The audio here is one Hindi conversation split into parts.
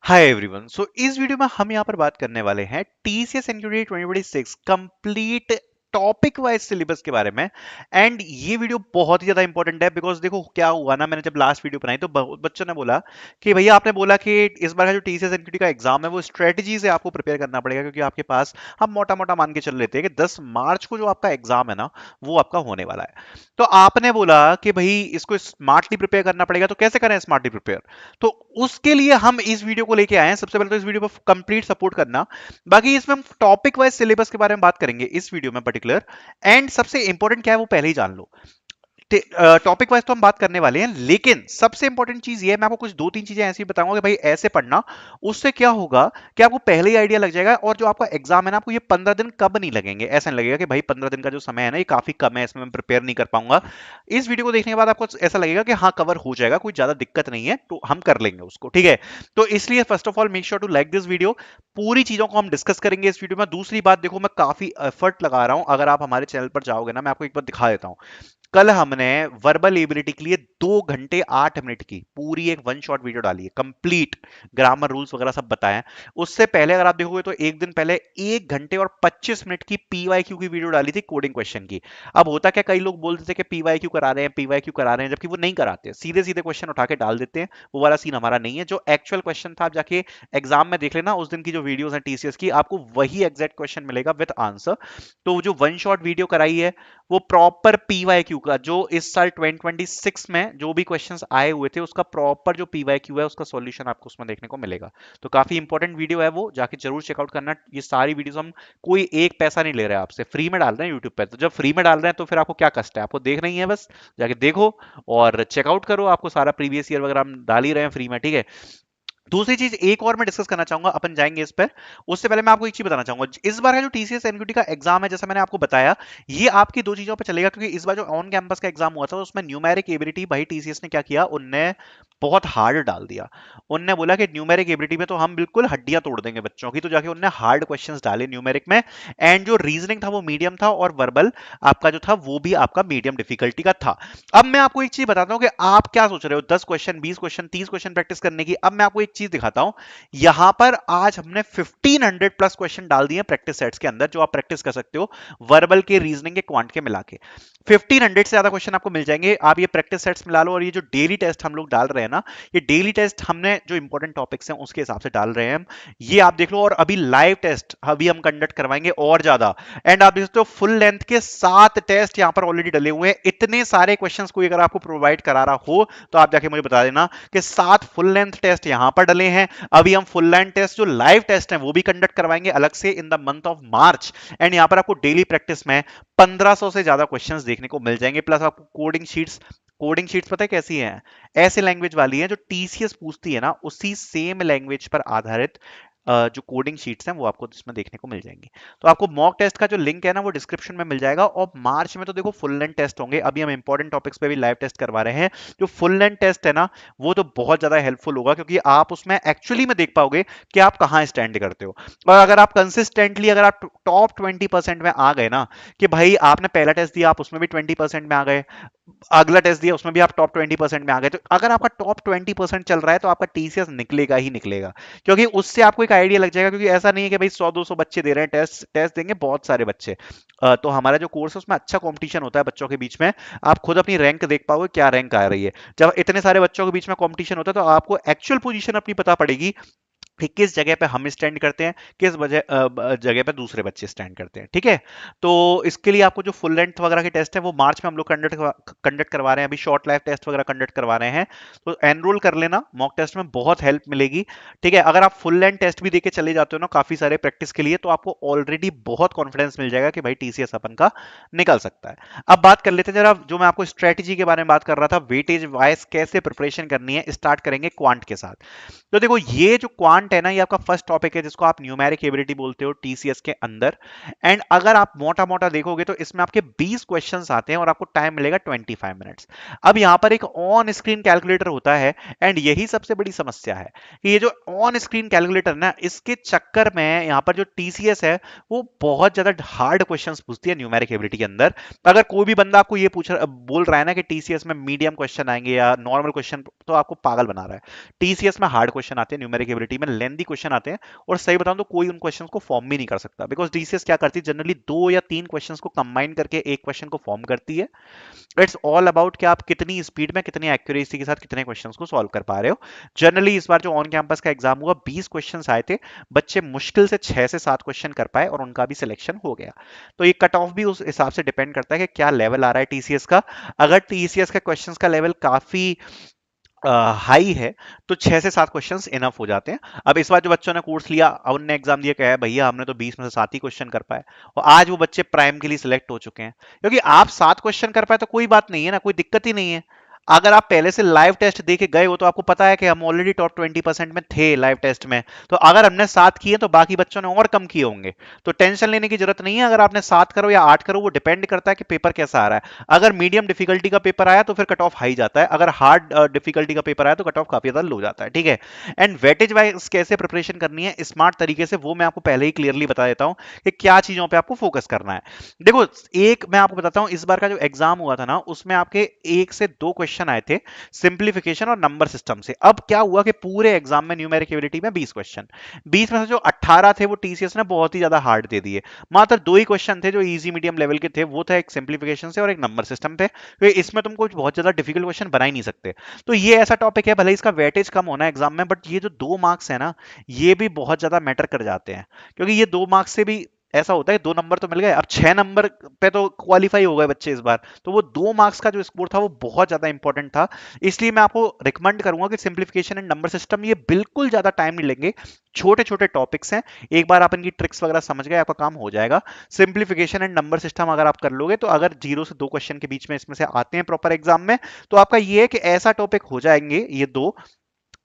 Hi everyone. सो इस वीडियो में हम यहाँ पर बात करने वाले हैं TCS NQT 2026 complete topic wise syllabus के बारे में। एंड ये वीडियो बहुत ही ज्यादा इंपॉर्टेंट है बिकॉज देखो क्या हुआ ना, मैंने जब लास्ट वीडियो बनाई तो बहुत बच्चों ने बोला कि भैया आपने बोला कि इस बार का जो टीसीएस एनक्यूटी का एग्जाम है वो स्ट्रेटजी से आपको प्रिपेयर करना पड़ेगा, क्योंकि आपके पास हम मोटा मोटा मान के चल लेते हैं कि 10 मार्च को जो आपका एग्जाम है ना वो आपका होने वाला है। तो आपने बोला कि भाई इसको स्मार्टली प्रिपेयर करना पड़ेगा, तो कैसे करें स्मार्टली प्रिपेयर? तो उसके लिए हम इस वीडियो को लेके आए हैं। सबसे पहले तो इस वीडियो पर कंप्लीट सपोर्ट करना। बाकी इसमें हम टॉपिक वाइज सिलेबस के बारे में बात करेंगे इस वीडियो में पर्टिकुलर। एंड सबसे इंपॉर्टेंट क्या है वो पहले ही जान लो। टॉपिक वाइज तो हम बात करने वाले हैं, लेकिन सबसे इंपॉर्टेंट चीज ये है, मैं आपको कुछ दो तीन चीजें ऐसी बताऊंगा कि भाई ऐसे पढ़ना। उससे क्या होगा कि आपको पहले ही आइडिया लग जाएगा, और जो आपका एग्जाम है ना आपको ये 15 दिन कब नहीं लगेंगे, ऐसा नहीं लगेगा कि भाई 15 दिन का जो समय है ना ये काफी कम है, इसमें मैं प्रिपेयर नहीं कर पाऊंगा। इस वीडियो को देखने के बाद आपको ऐसा लगेगा कि हाँ कवर हो जाएगा, कोई ज्यादा दिक्कत नहीं है, तो हम कर लेंगे उसको, ठीक है। तो इसलिए first of all make sure to like this video. पूरी चीजों को हम डिस्कस करेंगे इस वीडियो में। दूसरी बात देखो, मैं काफी एफर्ट लगा रहा हूं, अगर आप हमारे चैनल पर जाओगे ना मैं आपको एक बार दिखा देता हूं। कल हमने वर्बल एबिलिटी के लिए 2 घंटे 8 मिनट की पूरी एक वन शॉट वीडियो डाली है, कंप्लीट ग्रामर रूल्स वगैरह सब बताएं। उससे पहले अगर आप देखोगे तो एक दिन पहले 1 घंटे और 25 मिनट की पीवाईक्यू की वीडियो डाली थी कोडिंग क्वेश्चन की। अब होता क्या, कई लोग बोलते थे कि पीवाईक्यू करा रहे हैं, पीवाईक्यू करा रहे हैं, जबकि वो नहीं कराते, सीधे सीधे क्वेश्चन उठा के डाल देते हैं। वो वाला सीन हमारा नहीं है। जो एक्चुअल क्वेश्चन था आप जाके एग्जाम में देख लेना, उस दिन की जो वीडियोस हैं टीसीएस की, आपको वही एग्जैक्ट क्वेश्चन मिलेगा विद आंसर। तो जो वन शॉट वीडियो कराई है वो प्रॉपर पीवाईक्यू का, जो इस साल 2026 में जो भी क्वेश्चंस आए हुए थे उसका प्रॉपर जो पीवाईक्यू है उसका सॉल्यूशन आपको उसमें देखने को मिलेगा। तो काफी इंपॉर्टेंट वीडियो है वो, जाके जरूर चेकआउट करना। ये सारी वीडियोस हम कोई एक पैसा नहीं ले रहे हैं आपसे, फ्री में डाल रहे हैं यूट्यूब पे। तो जब फ्री में डाल रहे हैं तो फिर आपको क्या कष्ट है, आपको देख नहीं है, बस जाके देखो और चेकआउट करो। आपको सारा प्रीवियस ईयर वगैरह हम डाल ही रहे हैं फ्री में, ठीक है। दूसरी चीज एक और मैं डिस्कस करना चाहूंगा, अपन जाएंगे इस पर। उससे पहले मैं आपको एक चीज बताना चाहूंगा, इस बार का जो टीसीएस एनक्यूटी का एग्जाम है जैसा मैंने आपको बताया, ये आपकी दो चीजों पे चलेगा। क्योंकि इस बार जो ऑन कैंपस का एग्जाम हुआ था उसमें न्यूमेरिक एबिलिटी भाई टीसीएस ने क्या किया, उनने बहुत हार्ड डाल दिया। उनने बोला कि न्यूमेरिक एबिलिटी में तो हम बिल्कुल हड्डियां तोड़ देंगे बच्चों की, तो जाके उनने हार्ड क्वेश्चंस डाले न्यूमेरिक में। एंड जो रीजनिंग था वो मीडियम था, और वर्बल आपका जो था वो भी आपका मीडियम डिफिकल्टी का था। अब मैं आपको एक चीज बताता हूं कि आप क्या सोच रहे हो, 10 क्वेश्चन 20 क्वेश्चन 30 क्वेश्चन प्रैक्टिस करने की। अब मैं आपको एक चीज दिखाता हूं। यहां पर आज हमने 1500 प्लस क्वेश्चन डाल दिए प्रैक्टिस सेट्स के अंदर, जो आप प्रैक्टिस कर सकते हो वर्बल के, रीजनिंग के, क्वांट के मिला के। 1500 से ज्यादा क्वेश्चन आपको मिल जाएंगे। आप ये प्रैक्टिस सेट्स मिला लो, और ये जो डेली टेस्ट हम लोग डाल रहे हैं ना, ये डेली टेस्ट हमने जो इंपॉर्टेंट टॉपिक्स हैं उसके हिसाब से डाल रहे हैं हम। ये आप देख लो। और अभी लाइव टेस्ट अभी हम कंडक्ट करवाएंगे और ज्यादा। एंड आप देख सकते हो फुल लेंथ के 7 टेस्ट यहां पर ऑलरेडी डले हुए हैं। इतने सारे क्वेश्चंस कोई अगर आपको प्रोवाइड करा रहा हो तो आप जाके मुझे बता देना कि 7 फुल लेंथ टेस्ट यहां पर डले हैं। अभी हम फुल लाइन टेस्ट जो लाइव टेस्ट हैं वो भी कंडक्ट करवाएंगे अलग से in the month of March. And यहां पर आपको डेली प्रैक्टिस में 1500 से ज्यादा क्वेश्चंस देखने को मिल जाएंगे। प्लस आपको कोडिंग शीट्स पता है कैसी हैं? ऐसे लैंग्वेज वाली है जो टीसीएस पूछती है ना, उसी सेम लैंग्वेज पर आधारित जो कोडिंग शीट्स हैं वो आपको इसमें देखने को मिल जाएंगी। तो आपको मॉक टेस्ट का जो लिंक है ना वो डिस्क्रिप्शन में मिल जाएगा। और मार्च में तो देखो फुल लेंथ टेस्ट होंगे। अभी हम इंपॉर्टेंट टॉपिक्स पे भी लाइव टेस्ट करवा रहे हैं। जो फुल लेंथ टेस्ट है ना वो तो बहुत ज्यादा हेल्पफुल होगा, क्योंकि आप उसमें एक्चुअली में देख पाओगे कि आप कहां स्टैंड करते हो। और अगर आप कंसिस्टेंटली अगर आप टॉप 20% में आ गए ना, कि भाई आपने पहला टेस्ट दिया आप उसमें भी 20% में आ गए, अगला टेस्ट दिया उसमें भी आप टॉप 20% में आ गए, तो अगर आपका टॉप 20% चल रहा है तो आपका टीसीएस निकलेगा ही निकलेगा। क्योंकि उससे आपको एक आइडिया लग जाएगा। क्योंकि ऐसा नहीं है कि भाई 100-200 बच्चे दे रहे हैं टेस्ट, टेस्ट देंगे बहुत सारे बच्चे। तो हमारा जो कोर्स है उसमें अच्छा कंपटीशन होता है बच्चों के बीच में। आप खुद अपनी रैंक देख पाओगे क्या रैंक आ रही है। जब इतने सारे बच्चों के बीच में कंपटीशन होता है तो आपको एक्चुअल पोजीशन अपनी पता पड़ेगी कि किस जगह पे हम स्टैंड करते हैं, किस जगह पे दूसरे बच्चे स्टैंड करते हैं, ठीक है। तो इसके लिए आपको जो फुल लेंथ वगैरह के टेस्ट है वो मार्च में हम लोग कंडक्ट करवा रहे हैं। अभी शॉर्ट लाइफ टेस्ट वगैरह कंडक्ट करवा रहे हैं। तो एनरोल कर लेना, मॉक टेस्ट में बहुत हेल्प मिलेगी, ठीक है। अगर आप फुल लेंथ टेस्ट भी देके चले जाते हो ना काफी सारे प्रैक्टिस के लिए, तो आपको ऑलरेडी बहुत कॉन्फिडेंस मिल जाएगा कि भाई टीसीएस अपन का निकल सकता है। अब बात कर लेते हैं जरा, जो मैं आपको स्ट्रेटेजी के बारे में बात कर रहा था, वेटेज वाइज कैसे प्रिपरेशन करनी है, स्टार्ट करेंगे क्वांट के साथ। तो देखो ये जो क्वांट है ना ये आपका फर्स्ट टॉपिक है, जिसको आप न्यूमेरिक एबिलिटी बोलते हो टीसीएस के अंदर। एंड अगर आप मोटा मोटा देखोगे तो इसमें आपके 20 क्वेश्चंस आते हैं और आपको टाइम मिलेगा 25 मिनट्स। अब यहां पर एक ऑन स्क्रीन कैलकुलेटर होता है। एंड यही सबसे बड़ी समस्या है कि ये जो ऑन स्क्रीन कैलकुलेटर ना, इसके चक्कर में यहां पर जो टीसीएस है वो बहुत ज्यादा हार्ड क्वेश्चंस पूछती है न्यूमेरिक एबिलिटी के अंदर। अगर कोई भी बंदा आपको ये बोल रहा है ना कि टीसीएस में मीडियम क्वेश्चन आएंगे या नॉर्मल क्वेश्चन, तो आपको पागल बना रहा है। टीसीएस में हार्ड क्वेश्चन आते हैं न्यूमेरिक एबिलिटी में, लेंथी क्वेश्चन आते हैं, और सही बताऊं तो कोई उन क्वेश्चंस को फॉर्म भी नहीं कर सकता, बिकॉज डीसीएस क्या करती है, जनरली 2 या 3 क्वेश्चंस को कंबाइन करके एक क्वेश्चन को फॉर्म करती है। इट्स ऑल अबाउट कि आप कितनी स्पीड में, कितनी एक्यूरेसी के साथ कितने क्वेश्चंस को सॉल्व कर पा रहे हो। जनरली इस बार जो ऑन कैंपस का एग्जाम हुआ, 20 क्वेश्चंस आए थे, बच्चे मुश्किल से 6 से 7 क्वेश्चन कर पाए और उनका भी सिलेक्शन हो गया। तो ये कट ऑफ भी उस हिसाब से डिपेंड करता है कि क्या लेवल आ रहा है टीसीएस का। अगर टीसीएस का क्वेश्चंस का लेवल काफी हाई है तो 6 से 7 क्वेश्चंस इनफ हो जाते हैं। अब इस बार जो बच्चों ने कोर्स लिया, अब उनने एग्जाम दिया, कहा है भैया हमने तो 20 में से 7 ही क्वेश्चन कर पाए, और आज वो बच्चे प्राइम के लिए सिलेक्ट हो चुके हैं। क्योंकि आप 7 क्वेश्चन कर पाए तो कोई बात नहीं है ना, कोई दिक्कत ही नहीं है। अगर आप पहले से लाइव टेस्ट दे के गए हो तो आपको पता है कि हम ऑलरेडी टॉप 20% में थे लाइव टेस्ट में, तो अगर हमने 7 किए तो बाकी बच्चों ने और कम किए होंगे। तो टेंशन लेने की जरूरत नहीं है, अगर आपने 7 करो या 8 करो, वो डिपेंड करता है कि पेपर कैसा आ रहा है। अगर मीडियम डिफिकल्टी का पेपर आया तो फिर कट ऑफ हाई जाता है, अगर हार्ड डिफिकल्टी का पेपर आया तो कट ऑफ काफी ज्यादा लो जाता है, ठीक है। एंड वेटेज वाइज कैसे प्रिपरेशन करनी है स्मार्ट तरीके से, वो मैं आपको पहले ही क्लियरली बता देता हूं कि क्या चीजों पे आपको फोकस करना है। देखो, एक मैं आपको बताता हूं, इस बार का जो एग्जाम हुआ था ना, उसमें आपके 1 से 2 क्वेश्चन आए थे सिंप्लीफिकेशन और नंबर सिस्टम से। अब क्या हुआ कि पूरे एग्जाम में न्यूमेरिक एबिलिटी में 20 क्वेश्चन, 20 में से जो 18 थे वो टीसीएस ने बहुत ही ज्यादा हार्ड दे दिए। मात्र 2 ही क्वेश्चन थे जो इजी मीडियम लेवल के थे, वो था एक सिंप्लीफिकेशन से और एक नंबर सिस्टम पे। तो इसमें तुम कुछ बहुत ज्यादा डिफिकल्ट क्वेश्चन बना ही नहीं सकते। तो ये ऐसा टॉपिक है, भले इसका वेटेज कम होना है एग्जाम में, बट ये जो 2 मार्क्स है ना, ये भी बहुत ज्यादा मैटर कर जाते हैं। क्योंकि ये 2 मार्क्स से भी ऐसा होता है, 2 नंबर तो मिल गए, अब 6 नंबर पे तो क्वालिफाई हो गए बच्चे इस बार। तो वो 2 मार्क्स का जो स्कोर था वो बहुत ज्यादा इंपॉर्टेंट था। इसलिए मैं आपको रिकमेंड करूंगा कि सिंप्लीफिकेशन एंड नंबर सिस्टम, ये बिल्कुल ज्यादा टाइम नहीं लेंगे, छोटे छोटे टॉपिक्स हैं, एक बार आप इनकी ट्रिक्स वगैरह समझ गए, आपका काम हो जाएगा। सिंप्लीफिकेशन एंड नंबर सिस्टम अगर आप कर लोगे, तो अगर 0 से 2 क्वेश्चन के बीच में इसमें से आते हैं प्रॉपर एग्जाम में, तो आपका ये है कि ऐसा टॉपिक हो जाएंगे ये 2,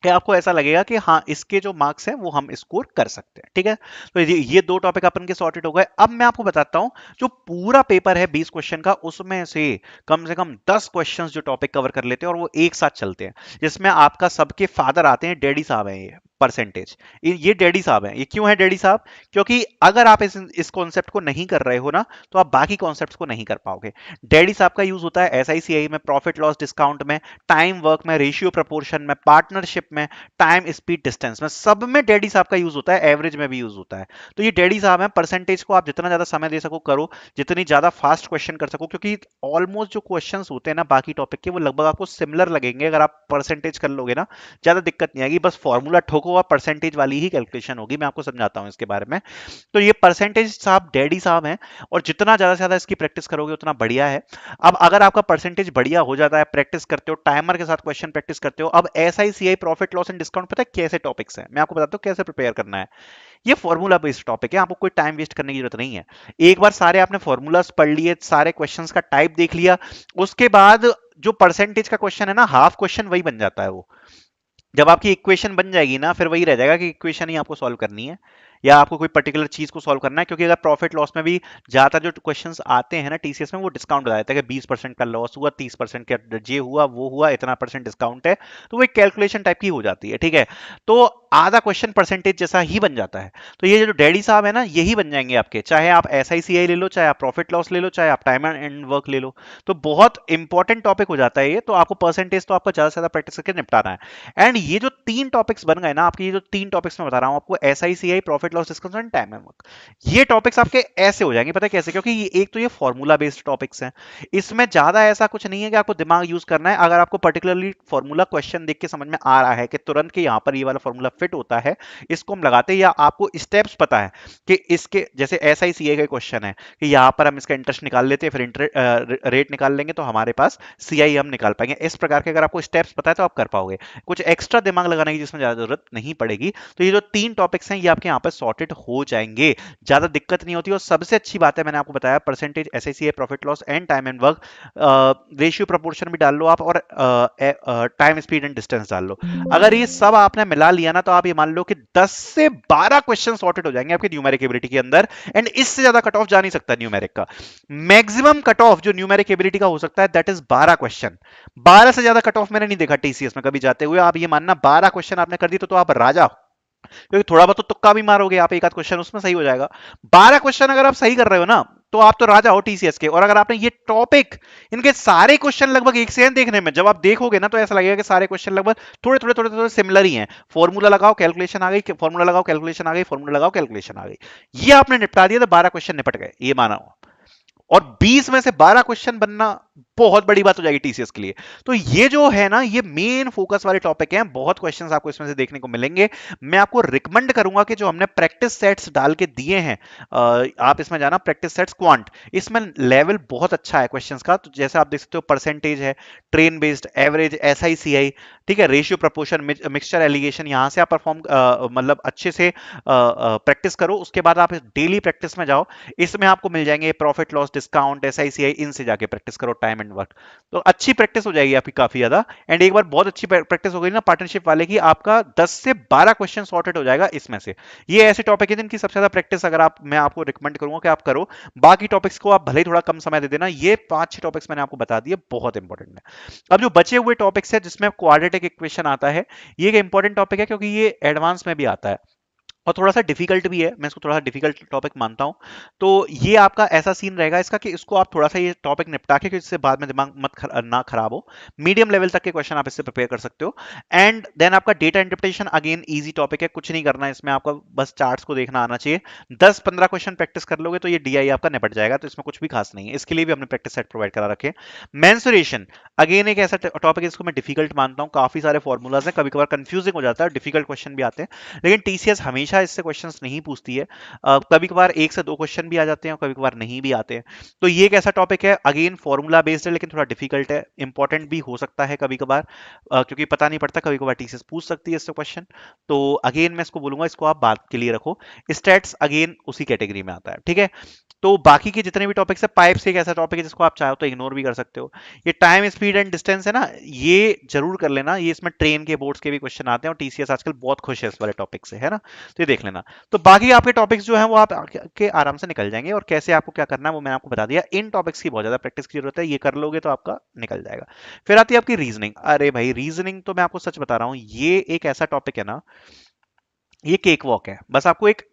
कि आपको ऐसा लगेगा कि हाँ, इसके जो मार्क्स हैं वो हम स्कोर कर सकते हैं, ठीक है। तो ये 2 टॉपिक अपन के सॉर्टेड हो गए। अब मैं आपको बताता हूं, जो पूरा पेपर है 20 क्वेश्चन का, उसमें से कम 10 क्वेश्चंस जो टॉपिक कवर कर लेते हैं और वो एक साथ चलते हैं, जिसमें आपका सबके फादर आते हैं, डैडी साहब हैं ये परसेंटेज। ये डैडी साहब हैं। ये क्यों है डैडी साहब? क्योंकि अगर आप इस कॉन्सेप्ट को नहीं कर रहे हो ना, तो आप बाकी कॉन्सेप्ट्स को नहीं कर पाओगे। डैडी साहब का यूज होता है एसआईसीआई में, प्रॉफिट लॉस डिस्काउंट में, टाइम वर्क में, रेशियो प्रपोर्शन में, पार्टनरशिप में, टाइम स्पीड डिस्टेंस में, सब में डैडी साहब का यूज होता है, एवरेज में भी यूज होता है। तो ये डैडी साहब है। परसेंटेज को आप जितना ज्यादा समय दे सको करो, जितनी ज्यादा फास्ट क्वेश्चन कर सको, क्योंकि ऑलमोस्ट जो क्वेश्चंस होते हैं ना बाकी टॉपिक के, वो लगभग आपको सिमिलर लगेंगे। अगर आप परसेंटेज कर लोगे ना, ज्यादा दिक्कत नहीं आएगी, बस फॉर्मूला ठोको और परसेंटेज वाली ही कैलकुलेशन होगी। मैं आपको समझाता हूं इसके बारे में। तो ये परसेंटेज साहब डैडी साहब हैं, और जितना ज्यादा से ज्यादा इसकी प्रैक्टिस करोगे उतना बढ़िया है। अब अगर आपका परसेंटेज बढ़िया हो जाता है, प्रैक्टिस करते हो, टाइमर के साथ क्वेश्चन प्रैक्टिस करते हो, अब एसआईसीआई, प्रॉफिट लॉस एंड डिस्काउंट, पता है कैसे टॉपिक्स हैं, मैं आपको बताता हूं कैसे प्रिपेयर करना है। ये फॉर्मूला बेस्ड टॉपिक है, आपको कोई टाइम वेस्ट करने की जरूरत नहीं है। एक बार सारे आपने फॉर्मूलाज पढ़ लिए, सारे क्वेश्चंस का टाइप देख लिया, उसके बाद जो परसेंटेज का क्वेश्चन है ना, हाफ क्वेश्चन वही बन जाता है वो। जब आपकी इक्वेशन बन जाएगी ना, फिर वही रह जाएगा कि इक्वेशन ही आपको सॉल्व करनी है, या आपको कोई पर्टिकुलर चीज को सॉल्व करना है। क्योंकि अगर प्रॉफिट लॉस में भी ज्यादातर जो क्वेश्चंस आते हैं ना टीसीएस में, वो डिस्काउंट बता देता है कि 20% का लॉस हुआ, 30% का ये हुआ वो हुआ, इतना परसेंट डिस्काउंट है। तो वो एक कैलकुलेशन टाइप की हो जाती है, ठीक है। तो आधा क्वेश्चन परसेंटेज जैसा ही बन जाता है। तो ये जो डैडी साहब है ना, यही बन जाएंगे आपके, चाहे आप एसआईसीआई ले लो, चाहे आप प्रॉफिट लॉस ले लो, चाहे आप टाइम एंड वर्क ले लो। तो बहुत इंपॉर्टेंट टॉपिक हो जाता है ये। तो आपको परसेंटेज तो आपको ज्यादा से ज्यादा प्रैक्टिस करके निपटाना है। एंड ये जो 3 टॉपिक्स बन गए ना आपके, ये जो 3 टॉपिक्स मैं बता रहा हूं आपको, SI CI, profit loss discount and time and work, ये टॉपिक्स आपके ऐसे हो जाएंगे। पता है कैसे? क्योंकि ये एक तो ये फॉर्मूला बेस्ड टॉपिक्स हैं, इसमें ज्यादा ऐसा कुछ नहीं है कि आपको दिमाग यूज करना है। अगर आपको पर्टिकुलरली फॉर्मूला क्वेश्चन देख के समझ में आ रहा है कि तुरंत के यहाँ पर ये वाला फॉर्मूला फिट होता है, इसको हम लगाते हैं, या आपको स्टेप्स पता है कि इसके जैसे एसआईसीआई का क्वेश्चन है कि यहाँ पर हम इसका इंटरेस्ट निकाल लेते हैं, फिर रेट निकाल लेंगे तो हमारे पास सीआई हम निकाल पाएंगे। इस प्रकार के अगर आपको स्टेप्स पता है तो आप कर पाओगे, कुछ एक्स्ट्रा दिमाग लगाने की जिसमें ज्यादा जरूरत नहीं पड़ेगी। तो ये जो 3 टॉपिक्स हैं ये आपके यहाँ पर सॉर्टेड हो जाएंगे, ज्यादा दिक्कत नहीं होती। और सबसे अच्छी बात है, मैंने आपको बताया, percentage, SI CI, profit loss and time and work, ratio proportion भी डाल लो आप, और टाइम स्पीड एंड डिस्टेंस डाल लो। अगर ये सब आपने मिला लिया ना, तो आप ये मान लो कि 10 से 12 क्वेश्चन सॉर्टेड हो जाएंगे आपकी न्यूमेरिक एबिलिटी के अंदर। एंड इससे ज्यादा कट ऑफ जा नहीं सकता न्यूमेरिक का। मैक्सिमम कट ऑफ जो न्यूमेरिक एबिलिटी का हो सकता है, दैट इज 12 क्वेश्चन। 12 से ज्यादा कट ऑफ मैंने नहीं देखा टीसीएस में कभी जाते हुए। आप ये मानना, 12 क्वेश्चन आपने कर दी तो आप राजा हो। क्योंकि थोड़ा बहुत तो तुक्का भी मारोगे आप, एक आध क्वेश्चन उसमें सही हो जाएगा। 12 क्वेश्चन अगर आप सही कर रहे हो ना, तो आप तो राजा हो टीसीएस के। और अगर आपने ये टॉपिक, इनके सारे क्वेश्चन लगभग एक से हैं देखने में, जब आप देखोगे ना तो ऐसा लगेगा कि सारे क्वेश्चन लगभग थोड़े थोड़े थोड़े थोड़े सिमिलर ही हैं। फॉर्मूला लगाओ कैलकुलेशन आ गई, फॉर्मूला लगाओ कैलकुलेशन आ गई, फॉर्मूला लगाओ कैलकुलेशन आ गई। ये आपने निपटा दिया तो 12 क्वेश्चन निपट गए, ये माना। और 20 में से 12 क्वेश्चन बनना बहुत बड़ी बात हो जाएगी टीसीएस के लिए। तो ये जो है ना, ये मेन फोकस वाले टॉपिक हैं, बहुत क्वेश्चंस आपको इसमें से देखने को मिलेंगे। मैं आपको रिकमेंड करूंगा कि जो हमने प्रैक्टिस सेट्स डाल के दिए हैं, आप इसमें जाना, प्रैक्टिस सेट्स क्वांट, इसमें लेवल बहुत अच्छा है क्वेश्चंस का। तो जैसे आप देख सकते हो, परसेंटेज है, ट्रेन बेस्ड, एवरेज, एसआईसीआई, ठीक है, रेशियो, प्रपोर्शन, मिक्सचर, एलिगेशन, यहां से आप परफॉर्म मतलब अच्छे से प्रैक्टिस करो। उसके बाद आप डेली प्रैक्टिस में जाओ, इसमें आपको मिल जाएंगे प्रॉफिट लॉस, डिस्काउंट, एसआईसीआई, इनसे जाके प्रैक्टिस करो, टाइम एंड वर्क। तो अच्छी प्रैक्टिस हो जाएगी आपकी काफी ज्यादा। एंड एक बार बहुत अच्छी प्रैक्टिस हो गई ना पार्टनरशिप वाले की, आपका 10 से 12 क्वेश्चन सॉर्टेड हो जाएगा इसमें से। ये ऐसे टॉपिक है जिनकी सबसे ज्यादा प्रैक्टिस अगर आप, मैं आपको रिकमेंड करूंगा कि आप करो। बाकी टॉपिक्स को आप भले ही थोड़ा कम समय दे देना, ये 5-6 टॉपिक्स मैंने आपको बता दिए, बहुत इंपॉर्टेंट है। अब जो बचे हुए टॉपिक्स है जिसमें क्वाड्रेटिक इक्वेशन आता है, ये एक इंपॉर्टेंट टॉपिक है क्योंकि ये एडवांस में भी आता है और थोड़ा सा डिफिकल्ट भी है, मैं इसको थोड़ा सा डिफिकल्ट टॉपिक मानता हूं। तो ये आपका ऐसा सीन रहेगा इसका कि इसको आप थोड़ा सा ये टॉपिक निपटा के, इससे बाद में दिमाग ना खराब हो, मीडियम लेवल तक के क्वेश्चन आप इससे प्रिपेयर कर सकते हो। एंड देन आपका data interpretation, again easy topic है, कुछ नहीं करना है इसमें, आपका बस चार्ट्स को देखना आना चाहिए। 10-15 क्वेश्चन प्रैक्टिस कर लोगे तो ये डीआई आपका निपट जाएगा, तो इसमें कुछ भी खास नहीं है। इसके लिए भी हमने प्रैक्टिस सेट प्रोवाइड करा रखे। मेंसुरेशन, अगेन एक ऐसा टॉपिक है जिसको मैं डिफिकल्ट मानता हूं, काफी सारे फॉर्मूलाज हैं, कभी कभार कंफ्यूजिंग हो जाता है, डिफिकल्ट क्वेश्चन भी आते हैं, लेकिन टीसीएस हमेशा इससे क्वेश्चंस नहीं पूछती है। कभी कभार 1 से 2 क्वेश्चन भी आ जाते हैं और कभी कभार नहीं भी आते हैं। तो ये एक ऐसा टॉपिक है, अगेन फॉर्मूला बेस्ड है लेकिन थोड़ा डिफिकल्ट है, इंपॉर्टेंट भी हो सकता है कभी कभार, क्योंकि पता नहीं पड़ता, कभी कभार टीसीएस पूछ सकती है इससे क्वेश्चन। तो अगेन मैं इसको बोलूंगा, इसको आप बात के लिए रखो। स्टैट्स अगेन उसी कैटेगरी में आता है, ठीक है। तो बाकी के जितने भी टॉपिक्स है, पाइप्स एक ऐसा टॉपिक है जिसको आप चाहो तो इग्नोर भी कर सकते हो। ये टाइम, स्पीड एंड डिस्टेंस है ना, ये जरूर कर लेना, ये इसमें ट्रेन के, बोर्ड्स के भी क्वेश्चन आते हैं और टीसीएस आजकल बहुत खुश है इस वाले टॉपिक से, है ना। तो ये देख लेना। तो बाकी आपके टॉपिक्स जो हैं वो आप के आराम से निकल जाएंगे, और कैसे आपको क्या करना है वो मैंने आपको बता दिया। इन टॉपिक्स की बहुत ज्यादा प्रैक्टिस की जरूरत है, ये कर लोगे तो आपका निकल जाएगा। फिर आती है आपकी रीजनिंग। अरे भाई, रीजनिंग तो मैं आपको सच बता रहा हूँ, ये एक ऐसा टॉपिक है ना, ये केक वॉक है। बस आपको एक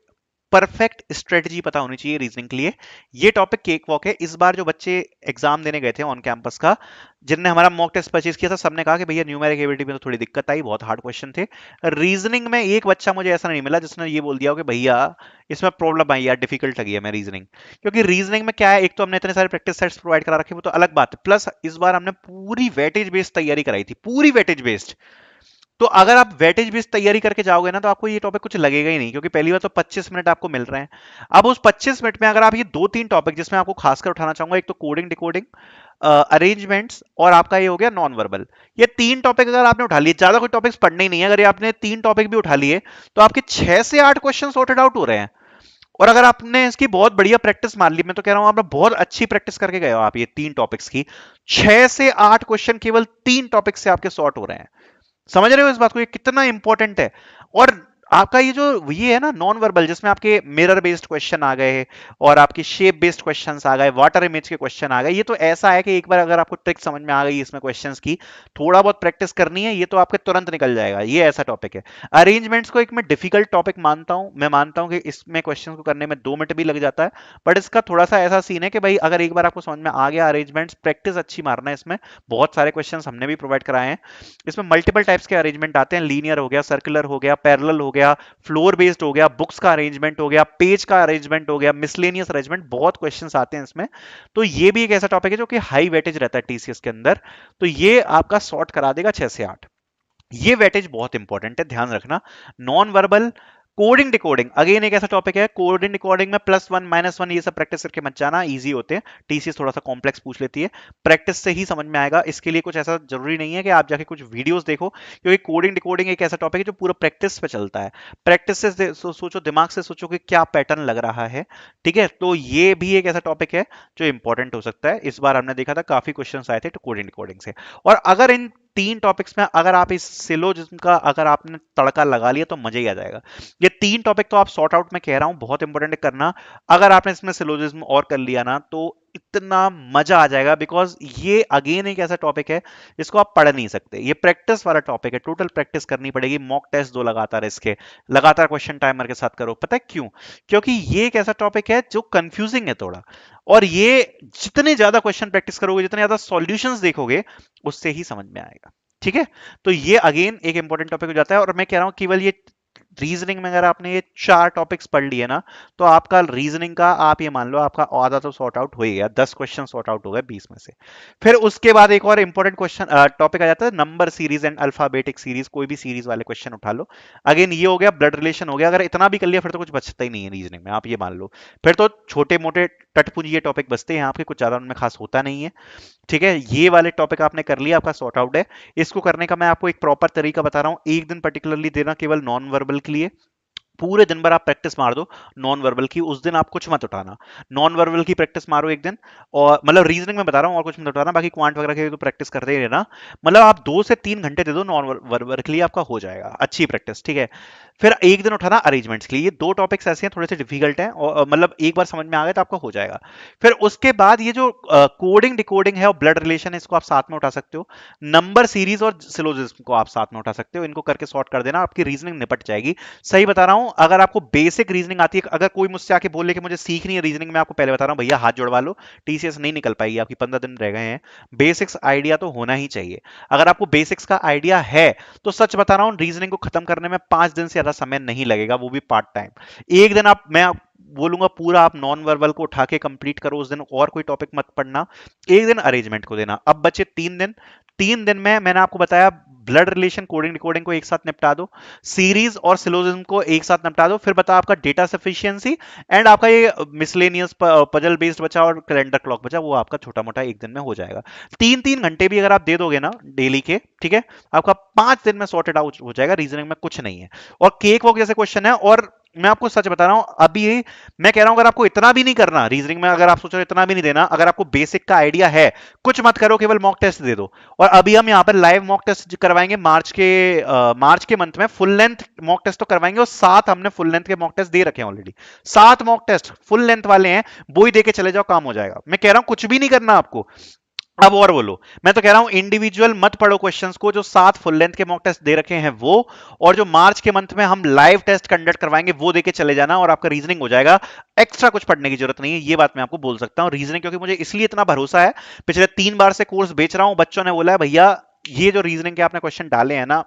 परफेक्ट स्ट्रेटजी पता होनी चाहिए रीजनिंग के लिए। ये टॉपिक केक वॉक है। इस बार जो बच्चे एग्जाम देने गए थे ऑन कैंपस का, जिनने हमारा मॉक टेस्ट परचेज किया था, सबने कहा कि भैया न्यूमेरिक एबिलिटी में तो थोड़ी दिक्कत आई, बहुत हार्ड क्वेश्चन थे। रीजनिंग में एक बच्चा मुझे ऐसा नहीं मिला जिसने ये बोल दिया हो कि भैया इसमें प्रॉब्लम आई यार, डिफिकल्ट लगी है मैं रीजनिंग। क्योंकि रीजनिंग में क्या है, एक तो हमने इतने सारे प्रैक्टिस सेट्स प्रोवाइड करा रखे, वो तो अलग बात है, प्लस इस बार हमने पूरी वेटेज बेस्ड तैयारी कराई थी, पूरी वेटेज बेस्ड। तो अगर आप वेटेज बेस्ड तैयारी करके जाओगे ना, तो आपको ये टॉपिक कुछ लगेगा ही नहीं, क्योंकि पहली बार तो 25 मिनट आपको मिल रहे हैं। अब उस 25 मिनट में अगर आप ये 2-3 टॉपिक, जिसमें आपको खासकर उठाना चाहूंगा, एक तो कोडिंग डिकोडिंग, अरेंजमेंट्स, और आपका ये हो गया नॉन वर्बल, ये 3 टॉपिक अगर आपने उठा लिए, ज्यादा कोई टॉपिक्स पढ़ने ही नहीं है, अगर ये आपने 3 टॉपिक भी उठा लिए, तो आपके 6 से 8 क्वेश्चन सॉर्टेड आउट हो रहे हैं। और अगर आपने इसकी बहुत बढ़िया प्रैक्टिस मान ली, मैं तो कह रहा हूं आपने बहुत अच्छी प्रैक्टिस करके गए हो आप, ये 3 टॉपिक्स की 6 से 8 क्वेश्चन केवल 3 टॉपिक से आपके सॉर्ट हो रहे हैं। समझ रहे हो इस बात को, ये कितना इंपॉर्टेंट है। और आपका ये जो ये है ना नॉन वर्बल, जिसमें आपके मिरर बेस्ड क्वेश्चन आ गए और आपके शेप बेस्ड क्वेश्चंस आ गए, वाटर इमेज के क्वेश्चन आ गए, ये तो ऐसा है कि एक बार अगर आपको ट्रिक समझ में आ गई इसमें क्वेश्चंस की, थोड़ा बहुत प्रैक्टिस करनी है, ये तो आपके तुरंत निकल जाएगा। ये ऐसा टॉपिक है। अरेंजमेंट्स को एक मैं डिफिकल्ट टॉपिक मानता हूं, मैं मानता हूं कि इसमें क्वेश्चन को करने में 2 मिनट भी लग जाता है, बट इसका थोड़ा सा ऐसा सीन है कि भाई अगर एक बार आपको समझ में आ गया अरेंजमेंट्स, प्रैक्टिस अच्छी मारना है इसमें। बहुत सारे क्वेश्चन हमने भी प्रोवाइड कराए हैं। इसमें मल्टीपल टाइप्स के अरेंजमेंट आते हैं, लीनियर हो गया, सर्कुलर हो गया, पैरेलल हो गया, फ्लोर बेस्ड हो गया, बुक्स का अरेंजमेंट हो गया, पेज का अरेंजमेंट हो गया, मिसलेनियस अरेंजमेंट, बहुत क्वेश्चंस आते हैं इसमें। तो ये भी एक ऐसा टॉपिक है जो कि हाई वेटेज रहता है टीसीएस के अंदर, तो ये आपका सॉर्ट करा देगा 6 से 8। ये वेटेज बहुत इंपॉर्टेंट है, ध्यान रखना। Non verbal, coding decoding, again एक ऐसा टॉपिक है, कोडिंग डिकोडिंग में +1 -1 ये सब प्रैक्टिस करके मत जाना, इजी होते हैं। टीसीएस थोड़ा सा कॉम्प्लेक्स पूछ लेती है, प्रैक्टिस से ही समझ में आएगा। इसके लिए कुछ ऐसा जरूरी नहीं है कि आप जाके कुछ वीडियोस देखो, क्योंकि कोडिंग डिकोडिंग एक ऐसा टॉपिक है जो पूरा प्रैक्टिस पे चलता है। प्रैक्टिस से सोचो, दिमाग से सोचो कि क्या पैटर्न लग रहा है, ठीक है। तो ये भी एक ऐसा टॉपिक है जो इंपॉर्टेंट हो सकता है। इस बार हमने देखा था काफी क्वेश्चन आए थे कोडिंग डिकोडिंग से। और अगर इन 3 टॉपिक्स में अगर आप इस सिलोजिज्म का अगर आपने तड़का लगा लिया, तो मजा ही आ जाएगा। ये 3 टॉपिक तो आप सॉर्ट आउट में कह रहा हूं, बहुत इंपॉर्टेंट करना। अगर आपने इसमें सिलोजिज्म और कर लिया ना, तो इतना मजा आ जाएगा, बिकॉज ये अगेन एक ऐसा टॉपिक है जिसको आप पढ़ नहीं सकते। ये प्रैक्टिस वाला टॉपिक है, टोटल प्रैक्टिस करनी पड़ेगी। मॉक टेस्ट दो लगातार इसके, लगातार क्वेश्चन टाइमर के साथ करो। पता है क्यों? क्योंकि ये एक ऐसा टॉपिक है जो कंफ्यूजिंग है थोड़ा, और ये जितने ज्यादा क्वेश्चन प्रैक्टिस करोगे, जितने ज्यादा सॉल्यूशंस देखोगे, उससे ही समझ में आएगा। ठीक है, तो ये अगेन एक इंपॉर्टेंट टॉपिक हो जाता है। और मैं कह रहा हूं केवल ये रीजनिंग में अगर आपने ये 4 टॉपिक्स पढ़ लिए ना, तो आपका रीजनिंग का, आप ये मान लो आपका आधा तो सॉर्ट आउट हो ही गया, 10 क्वेश्चन सॉर्ट आउट हो गए 20 में से। फिर उसके बाद एक और इंपॉर्टेंट क्वेश्चन टॉपिक आ जाता है, number series and alphabetic series. कोई भी सीरीज वाले क्वेश्चन उठा लो। अगेन ये हो गया, ब्लड रिलेशन हो गया। अगर इतना भी कर लिया फिर तो कुछ बचता ही नहीं है रीजनिंग में, आप ये मान लो। फिर तो छोटे मोटे टटपुंजी टॉपिक बचते हैं आपके, कुछ ज्यादा उनमें खास होता नहीं है। ठीक है, ये वाले टॉपिक आपने कर लिया, आपका सॉर्ट आउट है। इसको करने का मैं आपको एक प्रॉपर तरीका बता रहा हूं। एक दिन पर्टिकुलरली देना केवल नॉन वर्बल के लिए, पूरे दिन भर आप प्रैक्टिस मार दो नॉन वर्बल की। उस दिन आप कुछ मत उठाना, नॉन वर्बल की प्रैक्टिस मारो एक दिन। और मतलब रीजनिंग में बता रहा हूँ, और कुछ मत उठाना। बाकी क्वांट वगैरह की तो प्रैक्टिस करते ही रहना। मतलब आप 2 से 3 घंटे दे दो नॉन वर्बल के लिए, आपका हो जाएगा अच्छी प्रैक्टिस। ठीक है, फिर एक दिन उठाना अरेंजमेंट्स के लिए। ये 2 टॉपिक्स ऐसे हैं, थोड़े से डिफिकल्ट हैं, और मतलब एक बार समझ में आ गया तो आपका हो जाएगा। फिर उसके बाद ये जो कोडिंग डिकोडिंग है और ब्लड रिलेशन है, इसको आप साथ में उठा सकते हो। नंबर सीरीज और सिलोजिज्म को आप साथ में उठा सकते हो। इनको करके सॉर्ट कर देना, आपकी रीजनिंग निपट जाएगी। सही बता रहा हूं, अगर आपको बेसिक रीजनिंग आती है, अगर कोई मुझसे आके बोले कि मुझे सीखनी है रीजनिंग, मैं आपको पहले बता रहा हूं भैया हाथ जुड़वा लो, टीसीएस नहीं निकल पाएगी आपकी, 15 दिन रह गए हैं। बेसिक्स आइडिया तो होना ही चाहिए। अगर आपको बेसिक्स का आइडिया है तो सच बता रहा हूं, रीजनिंग को खत्म करने में 5 दिन से ज्यादा समय नहीं लगेगा, वो भी पार्ट टाइम। एक दिन आप, मैं बोलूंगा पूरा आप नॉन वर्बल को उठा के कंप्लीट करो उस दिन, और कोई टॉपिक मत पढ़ना। एक दिन अरेंजमेंट को देना। अब बचे 3 दिन। 3 दिन में मैंने आपको बताया, ब्लड रिलेशन कोडिंग डिकोडिंग को एक साथ निपटा दो, सीरीज और सिलोजिज्म को एक साथ निपटा दो। फिर बता आपका डेटा सफिशिएंसी, एंड आपका ये मिसलेनियस पजल बेस्ड बचा और कैलेंडर क्लॉक बचा, वो आपका छोटा मोटा एक दिन में हो जाएगा। 3-3 घंटे भी अगर आप दे दोगे ना डेली के, ठीक है, आपका 5 दिन में सॉर्टेड आउट हो जाएगा। रीजनिंग में कुछ नहीं है, और केक वॉक जैसे क्वेश्चन है। और मैं आपको सच बता रहा हूं, अभी मैं कह रहा हूं अगर आपको इतना भी नहीं करना रीजनिंग में, अगर आप सोच रहे हो इतना भी नहीं देना, अगर आपको बेसिक का आइडिया है, कुछ मत करो, केवल मॉक टेस्ट दे दो। और अभी हम यहाँ पर लाइव मॉक टेस्ट करवाएंगे मार्च के मंथ में, फुल लेंथ मॉक टेस्ट तो करवाएंगे, और 7 हमने फुल लेंथ के मॉक टेस्ट दे रखे हैं already. 7 mock test full length वाले हैं, वो ही दे के चले जाओ, काम हो जाएगा। मैं कह रहा हूं कुछ भी नहीं करना आपको। अब और बोलो, मैं तो कह रहा हूं इंडिविजुअल मत पढ़ो क्वेश्चंस को, जो 7 फुल लेंथ के मॉक टेस्ट दे रखे हैं वो, और जो मार्च के मंथ में हम लाइव टेस्ट कंडक्ट करवाएंगे वो देके चले जाना, और आपका रीजनिंग हो जाएगा। एक्स्ट्रा कुछ पढ़ने की जरूरत नहीं है, ये बात मैं आपको बोल सकता हूं। रीजनिंग क्योंकि मुझे इसलिए इतना भरोसा है, पिछले 3 बार से कोर्स बेच रहा हूं, बच्चों ने बोला है भैया ये जो रीजनिंग के आपने क्वेश्चन डाले हैं ना,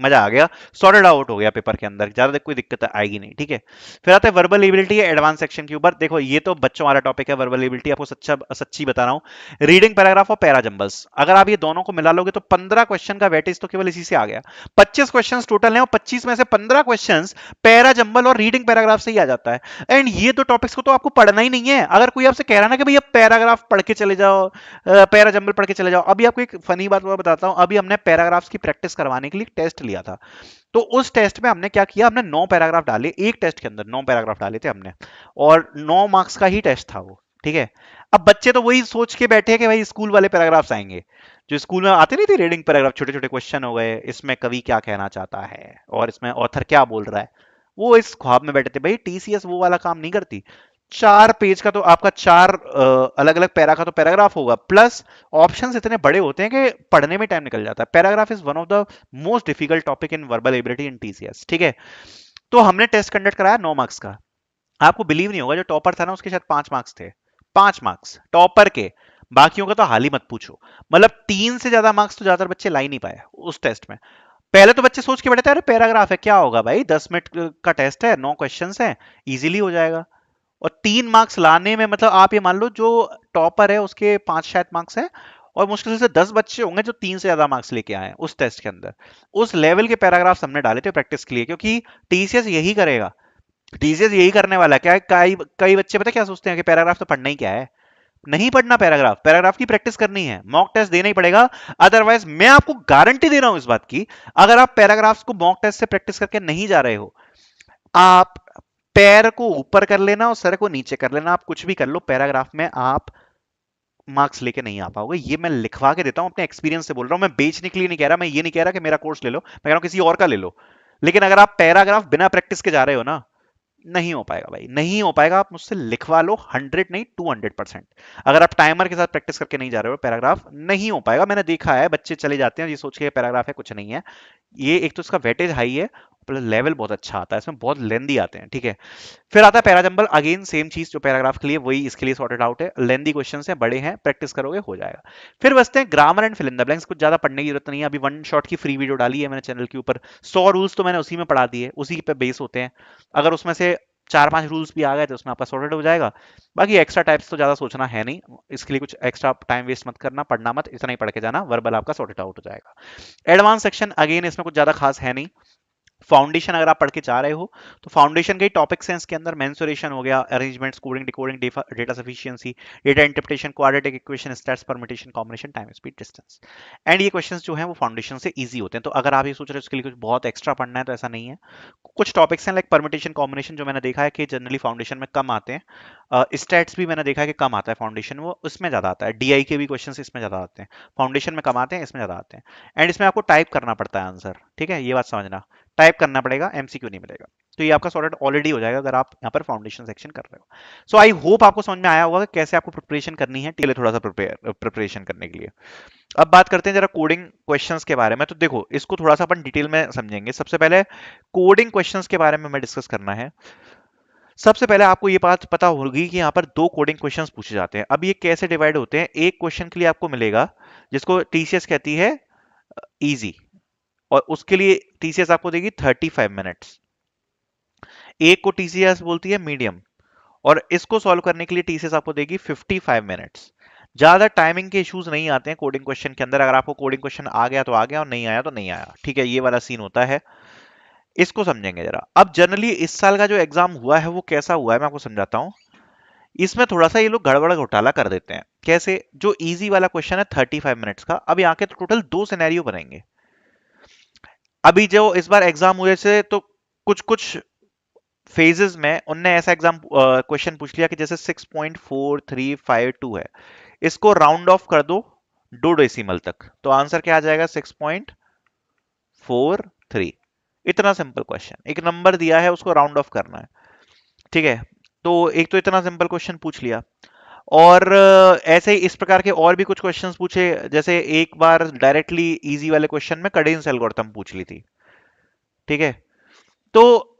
मजा आ गया, सॉर्टेड आउट हो गया पेपर के अंदर, ज्यादा कोई दिक्कत आएगी नहीं। ठीक है, फिर आता है वर्बल एबिलिटी एडवांस सेक्शन के ऊपर। देखो ये तो बच्चों वाला टॉपिक है, वर्बल एबिलिटी। आपको सच्ची बता रहा हूं, रीडिंग पैराग्राफ और पैरा जंबल्स, अगर आप ये दोनों को मिला लोगे तो 15 क्वेश्चन का वेटेज तो केवल इसी से आ गया। 25 क्वेश्चन टोटल है, और 25 में से 15 क्वेश्चन पैरा जंबल और रीडिंग पैराग्राफ से ही आ जाता है। एंड ये दो टॉपिक्स को तो आपको पढ़ना ही नहीं है। अगर कोई आपसे कह रहा ना कि भैया पैराग्राफ पढ़ के चले जाओ, पैरा जंबल पढ़ के चले जाओ, अभी आपको एक फनी बात बताता हूं। अभी हमने पैराग्राफ्स की प्रैक्टिस करवाने के लिए टेस्ट लिया था, तो उस टेस्ट में हमने क्या किया, हमने 9 पैराग्राफ डाले, एक टेस्ट के अंदर 9 पैराग्राफ डाले थे हमने, और 9 मार्क्स का ही टेस्ट था वो। ठीक है, अब बच्चे तो वही सोच के बैठे कि भाई स्कूल वाले पैराग्राफ्स आएंगे, जो स्कूल में आते नहीं थे, रीडिंग पैराग्राफ, छोटे छोटे क्वेश्चन हो गए, इसमें कवि क्या कहना चाहता है और इसमें ऑथर क्या बोल रहा है, वो इस ख्वाब में बैठे थे। भाई टीसीएस वो वाला काम नहीं करती। 4 पेज का तो आपका 4 अलग अलग पैरा का तो पैराग्राफ होगा, प्लस ऑप्शंस इतने बड़े होते हैं कि पढ़ने में टाइम निकल जाता है। Paragraph is one of the most difficult topic in verbal ability in TCS. ठीक है, तो हमने टेस्ट कंडक्ट कराया 9 मार्क्स का। आपको बिलीव नहीं होगा, जो टॉपर था ना उसके शायद 5 मार्क्स थे, 5 मार्क्स टॉपर के, बाकियों का तो हाल ही मत पूछो। मतलब 3 से ज्यादा मार्क्स तो ज्यादातर बच्चे ला ही नहीं पाए उस टेस्ट में। पहले तो बच्चे सोच के बैठे थे अरे पैराग्राफ है, क्या होगा भाई, 10 मिनट का टेस्ट है, 9 क्वेश्चन है, इजीली हो जाएगा। और 3 मार्क्स लाने में, मतलब आप ये मान लो जो टॉपर है उसके 5 शायद मार्क्स हैं, और मुश्किल से 10 बच्चे होंगे जो 3 से ज्यादा मार्क्स लेके आए हैं उस टेस्ट के अंदर। उस लेवल के पैराग्राफ्स हमने डाले थे प्रैक्टिस के लिए, क्योंकि टीसीएस यही करेगा, टीसीएस यही करने वाला है। क्या है, कई कई बच्चे पता है क्या सोचते हैं कि पैराग्राफ तो पढ़ना ही क्या है। नहीं पढ़ना पैराग्राफ, पैराग्राफ की प्रैक्टिस करनी है, मॉक टेस्ट देना ही पड़ेगा। अदरवाइज मैं आपको गारंटी दे रहा हूं इस बात की, अगर आप पैराग्राफ्स को मॉक टेस्ट से प्रैक्टिस करके नहीं जा रहे हो, आप पैर को ऊपर कर लेना और सर को नीचे कर लेना, आप कुछ भी कर लो, पैराग्राफ में आप मार्क्स लेके नहीं आ पाओगे। ये मैं लिखवा के देता हूं, अपने एक्सपीरियंस से बोल रहा हूं। मैं बेचने के लिए नहीं कह रहा, मैं ये नहीं कह रहा कि मेरा कोर्स ले लो, मैं कह रहा हूं किसी और का ले लो। लेकिन अगर आप पैराग्राफ बिना प्रैक्टिस के जा रहे हो ना, नहीं हो पाएगा भाई, नहीं हो पाएगा। आप मुझसे लिखवा लो, 100 नहीं 200%। अगर आप टाइमर के साथ प्रैक्टिस करके नहीं जा रहे हो पैराग्राफ, नहीं हो पाएगा। मैंने देखा है बच्चे चले जाते हैं ये सोच के पैराग्राफ है, कुछ नहीं है। ये एक तो इसका वेटेज हाई है, प्लस लेवल बहुत अच्छा आता है, इसमें बहुत लेंदी आते हैं, ठीक है। फिर आता है पैराजंबल, अगेन सेम चीज जो पैराग्राफ के लिए, वही इसके लिए सॉर्टेड आउट है। लेंदी क्वेश्चन है, बड़े हैं, प्रैक्टिस करोगे हो जाएगा। फिर बचते हैं grammar and fill in the blanks. कुछ ज्यादा पढ़ने की जरूरत नहीं है, अभी वन शॉट की फ्री वीडियो डाली है मैंने चैनल के ऊपर। 100 रूल्स तो मैंने उसी में पढ़ा दिए, उसी पे बेस होते हैं। अगर उसमें से 4-5 रूल्स भी आ गए तो उसमें आपका सॉर्टेड हो जाएगा। बाकी एक्स्ट्रा टाइप्स तो ज्यादा सोचना है नहीं, इसके लिए कुछ एक्स्ट्रा टाइम वेस्ट मत करना, पढ़ना मत, इतना ही पढ़ के जाना, वर्बल आपका सॉर्टेड आउट हो जाएगा। एडवांस सेक्शन अगेन इसमें कुछ ज्यादा खास है नहीं। फाउंडेशन अगर आप पढ़ के जा रहे हो तो फाउंडेशन के टॉपिक्स हैं इसके अंदर। मेंसुरेशन हो गया, arrangements, coding, decoding, data sufficiency, data interpretation, quadratic equation, states, permutation, combination, time, speed, distance. And ये क्वेश्चंस जो हैं वो फाउंडेशन से इजी होते हैं। तो अगर आप ये सोच रहे हो इसके लिए कुछ बहुत एक्स्ट्रा पढ़ना है तो ऐसा नहीं है। कुछ टॉपिक्स हैं लाइक परम्यूटेशन, कॉम्बिनेशन, जो मैंने देखा है कि जनरली फाउंडेशन में कम आते हैं। स्टेट्स भी मैंने देखा है कि कम आता है फाउंडेशन, वो उसमें ज्यादा आता है। डीआई के भी क्वेश्चन इसमें ज्यादा आते हैं, फाउंडेशन में कम आते हैं, इसमें ज्यादा आते हैं। एंड इसमें आपको टाइप करना पड़ता है आंसर, ठीक है, ये बात समझना। टाइप करना पड़ेगा, एमसीक्यू नहीं मिलेगा। तो ये आपका सॉर्टेड ऑलरेडी हो जाएगा अगर आप यहाँ पर फाउंडेशन सेक्शन कर रहे हो। सो आई होप आपको समझ में आया होगा कि कैसे आपको प्रिपरेशन करनी है, टीले थोड़ा सा प्रिपरेशन करने के लिए। अब बात करते हैं जरा कोडिंग क्वेश्चंस के बारे में। तो देखो इसको थोड़ा सा अपन डिटेल में समझेंगे। सबसे पहले कोडिंग क्वेश्चंस के बारे में मैं डिस्कस करना है। सबसे पहले आपको ये बात पता होगी कि यहाँ पर दो कोडिंग क्वेश्चंस पूछे जाते हैं। अब ये कैसे डिवाइड होते हैं, एक क्वेश्चन के लिए आपको मिलेगा जिसको टीसीएस कहती है इजी, और उसके लिए टीसीएस आपको देगी 35 मिनट्स। एक को टीसीएस बोलती है मीडियम, और इसको सॉल्व करने के लिए टीसीएस आपको देगी 55 मिनट्स। ज्यादा टाइमिंग के इश्यूज नहीं आते हैं कोडिंग क्वेश्चन के अंदर। अगर आपको कोडिंग क्वेश्चन आ गया तो आ गया, और नहीं आया तो नहीं आया, ठीक है, ये वाला सीन होता है। इसको समझेंगे जरा। अब जनरली इस साल का जो एग्जाम हुआ है वो कैसा हुआ है मैं आपको समझाता हूँ। इसमें थोड़ा सा ये लोग गड़बड़ घोटाला कर देते हैं। कैसे? जो इजी वाला क्वेश्चन है 35 मिनट्स का, अब यहाँ के टोटल 2 सिनेरियो बनेंगे। अभी जो इस बार एग्जाम हुए से तो कुछ कुछ फेजेस में उनने ऐसा एग्जाम क्वेश्चन पूछ लिया कि जैसे 6.4352 है, इसको राउंड ऑफ कर दो 2 डेसिमल तक, तो आंसर क्या आ जाएगा? 6.43। इतना सिंपल क्वेश्चन, एक नंबर दिया है उसको राउंड ऑफ करना है, ठीक है। तो एक तो इतना सिंपल क्वेश्चन पूछ लिया। और ऐसे ही इस प्रकार के और भी कुछ क्वेश्चंस पूछे। जैसे एक बार डायरेक्टली इजी वाले क्वेश्चन में कडेंस एल्गोरिथम पूछ ली थी, ठीक है। तो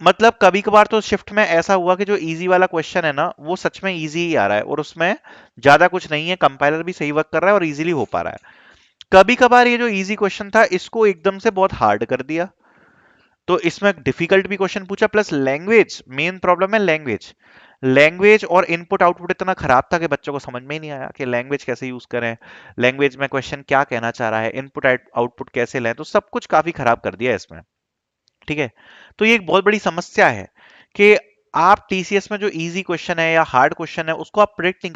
मतलब कभी कभार तो शिफ्ट में ऐसा हुआ कि जो इजी वाला क्वेश्चन है ना वो सच में इजी ही आ रहा है, और उसमें ज्यादा कुछ नहीं है, कंपाइलर भी सही वर्क कर रहा है और इजीली हो पा रहा है। कभी कभार ये जो इजी क्वेश्चन था इसको एकदम से बहुत हार्ड कर दिया, तो इसमें डिफिकल्ट भी क्वेश्चन पूछा, प्लस लैंग्वेज, मेन प्रॉब्लम है लैंग्वेज। लैंग्वेज और इनपुट आउटपुट इतना खराब था कि बच्चों को समझ में ही नहीं आया कि लैंग्वेज कैसे यूज करें, लैंग्वेज में क्वेश्चन क्या कहना चाह रहा है, इनपुट आउटपुट कैसे लें, तो सब कुछ काफी खराब कर दिया इसमें, ठीक है। तो ये एक बहुत बड़ी समस्या है कि आप टीसीएस में जो इजी क्वेश्चन है या हार्ड क्वेश्चन है उसको आप प्रिडिक्ट नहीं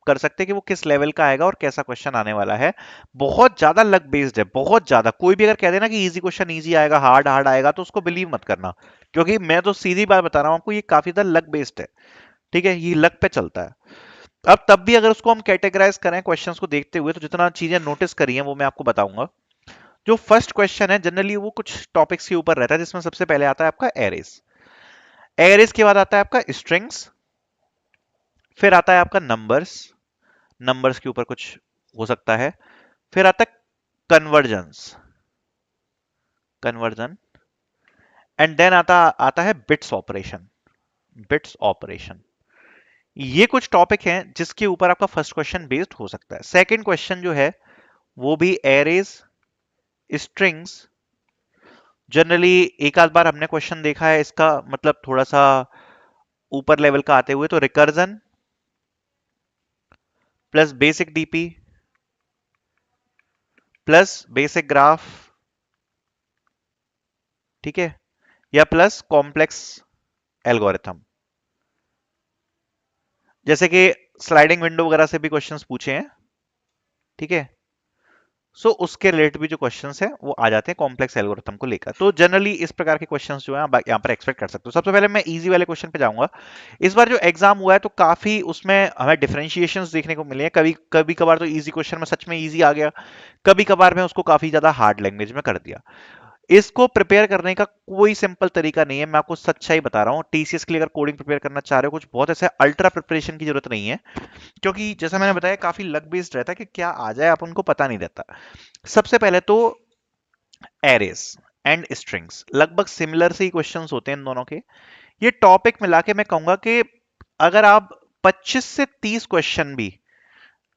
कर सकते कि वो किस लेवल का आएगा और कैसा क्वेश्चन आने वाला है। बहुत ज्यादा लक बेस्ड है, बहुत ज्यादा। कोई भी अगर कह देना कि इजी क्वेश्चन इजी आएगा, हार्ड हार्ड आएगा, तो उसको बिलीव मत करना, क्योंकि मैं तो सीधी बात बता रहा हूं आपको, ये काफी ज्यादा लक बेस्ड है, ठीक है, ये लक पे चलता है। अब तब भी अगर उसको हम कैटेगराइज करें क्वेश्चंस को देखते हुए, तो जितना चीजें नोटिस करी हैं वो मैं आपको बताऊंगा। जो फर्स्ट क्वेश्चन है जनरली वो कुछ टॉपिक्स के ऊपर रहता है, जिसमें सबसे पहले आता है आपका एरेस। एरेस के बाद आता है आपका स्ट्रिंग्स, फिर आता है आपका नंबर्स, नंबर्स के ऊपर कुछ हो सकता है, फिर आता है कन्वर्जन्स, कन्वर्जन, एंड देन आता आता है बिट्स ऑपरेशन, बिट्स ऑपरेशन। ये कुछ टॉपिक हैं जिसके ऊपर आपका फर्स्ट क्वेश्चन बेस्ड हो सकता है। सेकंड क्वेश्चन जो है वो भी एरेज, स्ट्रिंग्स। जनरली एक आध बार हमने क्वेश्चन देखा है इसका, मतलब थोड़ा सा ऊपर लेवल का आते हुए, तो recursion plus basic DP plus basic graph, ठीक है, या प्लस कॉम्प्लेक्स एल्गोरिथम। जैसे कि स्लाइडिंग विंडो वगैरह से भी क्वेश्चंस पूछे हैं, ठीक है। सो उसके रिलेटेड भी जो क्वेश्चंस हैं वो आ जाते हैं कॉम्प्लेक्स एल्गोरिथम को लेकर। तो जनरली इस प्रकार के क्वेश्चंस जो है आप यहाँ पर एक्सपेक्ट कर सकते हो। सबसे पहले मैं इजी वाले क्वेश्चन पे जाऊंगा। इस बार जो एग्जाम हुआ है तो काफी उसमें हमें डिफरेंशिएशंस देखने को मिले हैं। कभी कभी कभार तो इजी क्वेश्चन में सच में इजी आ गया, कभी कभार में उसको काफी ज्यादा हार्ड लैंग्वेज में कर दिया। इसको प्रिपेयर करने का कोई सिंपल तरीका नहीं है, मैं आपको सच्चाई बता रहा हूँ। टीसीएस के लिए अगर कोडिंग प्रिपेयर करना चाह रहे हो, कुछ बहुत ऐसे अल्ट्रा प्रिपरेशन की जरूरत नहीं है, क्योंकि जैसा मैंने बताया काफी लक बेस्ड रहता है कि क्या आ जाए आप उनको पता नहीं रहता। सबसे पहले तो एरेज एंड स्ट्रिंग्स लगभग सिमिलर से ही क्वेश्चंस होते हैं इन दोनों के। ये टॉपिक मिला के मैं कहूंगा कि अगर आप 25 से 30 क्वेश्चन भी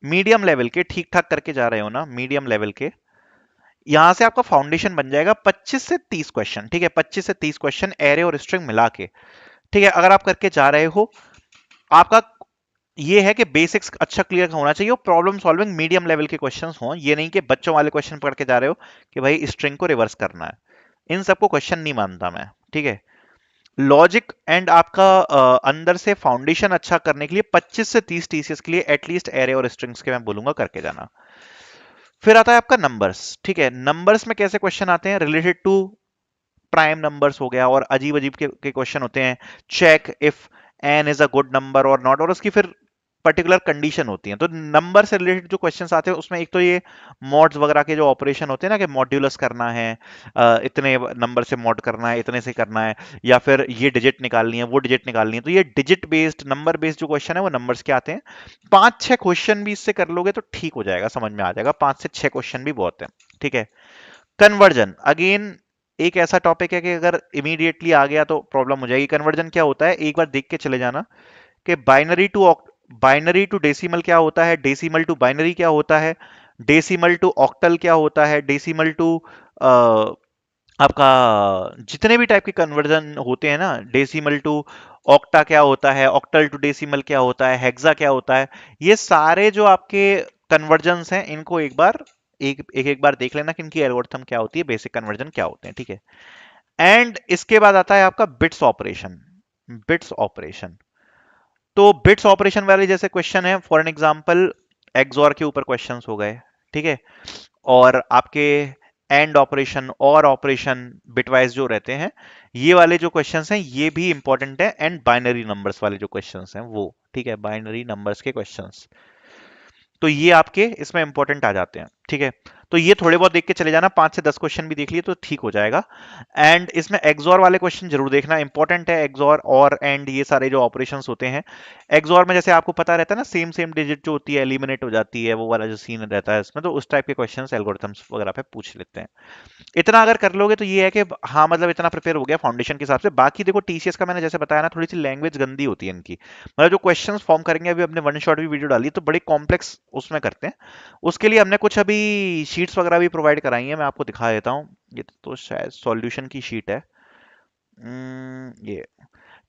मीडियम लेवल के ठीक ठाक करके जा रहे हो ना, मीडियम लेवल के, यहां से आपका फाउंडेशन बन जाएगा 25 से 30 क्वेश्चन। ठीक है, 25 से 30 क्वेश्चन एरे और स्ट्रिंग मिला के। ठीक है, अगर आप करके जा रहे हो, आपका ये है कि बेसिक्स अच्छा क्लियर होना चाहिए और प्रॉब्लम सॉल्विंग मीडियम लेवल के क्वेश्चंस हों। ये नहीं कि बच्चों वाले क्वेश्चन पढ़ के जा रहे हो कि भाई स्ट्रिंग को रिवर्स करना है। इन सबको क्वेश्चन नहीं मानता मैं। ठीक है, लॉजिक एंड आपका अंदर से फाउंडेशन अच्छा करने के लिए 25 से 30 टीसीएस के लिए एटलीस्ट एरे और स्ट्रिंग्स के मैं बोलूंगा करके जाना। फिर आता है आपका नंबर्स। ठीक है, नंबर्स में कैसे क्वेश्चन आते हैं, रिलेटेड टू प्राइम नंबर्स हो गया, और अजीब अजीब के क्वेश्चन होते हैं। Check if N is a good number और नॉट, और उसकी फिर पर्टिकुलर कंडीशन होती है। तो नंबर से रिलेटेड जो क्वेश्चंस आते हैं उसमें एक तो ये मॉड्स वगैरह के जो ऑपरेशन होते हैं ना, कि मॉड्यूलस करना है, इतने नंबर से मॉड करना है, इतने से करना है, या फिर ये डिजिट निकालनी है, वो डिजिट निकालनी है। तो ये डिजिट बेस्ड नंबर बेस्ड जो क्वेश्चन है वो नंबर्स के आते हैं। 5-6 क्वेश्चन भी इससे कर लोगे तो ठीक हो जाएगा, समझ में आ जाएगा। 5 से 6 क्वेश्चन भी बहुत है। ठीक है, कन्वर्जन अगेन एक ऐसा टॉपिक है कि अगर इमीडिएटली आ गया तो प्रॉब्लम हो जाएगी। कन्वर्जन क्या होता है, एक बार देख के चले जाना कि बाइनरी टू डेसिमल क्या होता है, डेसिमल टू बाइनरी क्या होता है, डेसिमल टू ऑक्टल क्या होता है, डेसिमल टू आपका जितने भी टाइप के कन्वर्जन होते हैं ना, डेसिमल टू ऑक्टा क्या होता है, ऑक्टल टू डेसिमल क्या होता है, हेक्सा क्या होता है, ये सारे जो आपके कन्वर्जन्स हैं इनको एक बार देख लेना कि इनकी एल्गोरिथम क्या होती है, बेसिक कन्वर्जन क्या होते हैं। ठीक है, एंड इसके बाद आता है आपका बिट्स ऑपरेशन। बिट्स ऑपरेशन, तो बिट्स ऑपरेशन वाले जैसे क्वेश्चन है, फॉर एन एग्जांपल एक्सऑर के ऊपर क्वेश्चंस हो गए। ठीक है, और आपके एंड ऑपरेशन और ऑपरेशन बिटवाइज जो रहते हैं, ये वाले जो क्वेश्चंस हैं ये भी इंपॉर्टेंट है। एंड बाइनरी नंबर्स वाले जो क्वेश्चंस हैं वो, ठीक है, बाइनरी नंबर्स के क्वेश्चंस, तो ये आपके इसमें इंपॉर्टेंट आ जाते हैं। ठीक है, तो ये थोड़े बहुत देख के चले जाना, 5 से 10 क्वेश्चन भी देख लिए तो ठीक हो जाएगा। एंड इसमें एक्सॉर वाले क्वेश्चन जरूर देखना, इंपॉर्टेंट है। एक्सॉर और एंड ये सारे जो ऑपरेशंस होते हैं, एक्सॉर में जैसे आपको पता रहता है ना, सेम सेम डिजिट जो होती है एलिमिनेट हो जाती है, वो वाला जो सीन रहता है इसमें, तो उस टाइप के क्वेश्चंस एल्गोरिथम्स वगैरह पे पूछ लेते हैं। इतना अगर कर लोगे तो ये है कि हाँ, मतलब इतना प्रिपेयर हो गया फाउंडेशन के हिसाब से। बाकी देखो टीसीएस का मैंने जैसे बताया ना, थोड़ी सी लैंग्वेज गंदी होती है इनकी, मतलब जो क्वेश्चंस फॉर्म करेंगे, अभी हमने वन शॉट भी वीडियो डाली तो बड़े कॉम्प्लेक्स उसमें करते हैं। उसके लिए हमने कुछ अभी शीट्स वगैरह भी प्रोवाइड कराई हैं, मैं आपको दिखा देता हूँ। ये तो शायद सॉल्यूशन की शीट है। ये